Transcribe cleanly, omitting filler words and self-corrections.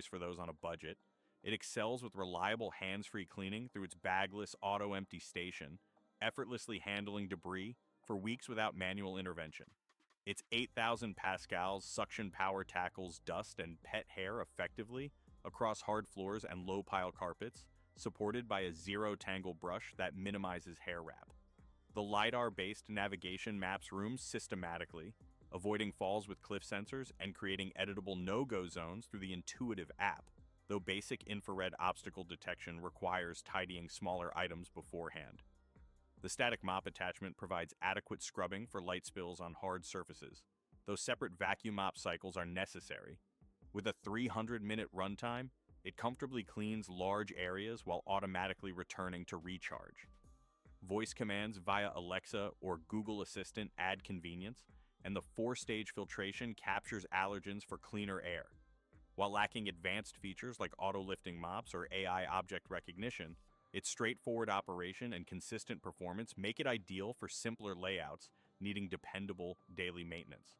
for those on a budget. It excels with reliable hands-free cleaning through its bagless auto-empty station, effortlessly handling debris for weeks without manual intervention. Its 8,000 pascals suction power tackles dust and pet hair effectively across hard floors and low-pile carpets, supported by a zero-tangle brush that minimizes hair wrap. The LiDAR-based navigation maps rooms systematically, avoiding falls with cliff sensors and creating editable no-go zones through the intuitive app, though basic infrared obstacle detection requires tidying smaller items beforehand. The static mop attachment provides adequate scrubbing for light spills on hard surfaces, though separate vacuum mop cycles are necessary. With a 300-minute runtime, it comfortably cleans large areas while automatically returning to recharge. Voice commands via Alexa or Google Assistant add convenience, and the 4-stage filtration captures allergens for cleaner air. While lacking advanced features like auto-lifting mops or AI object recognition, its straightforward operation and consistent performance make it ideal for simpler layouts needing dependable daily maintenance.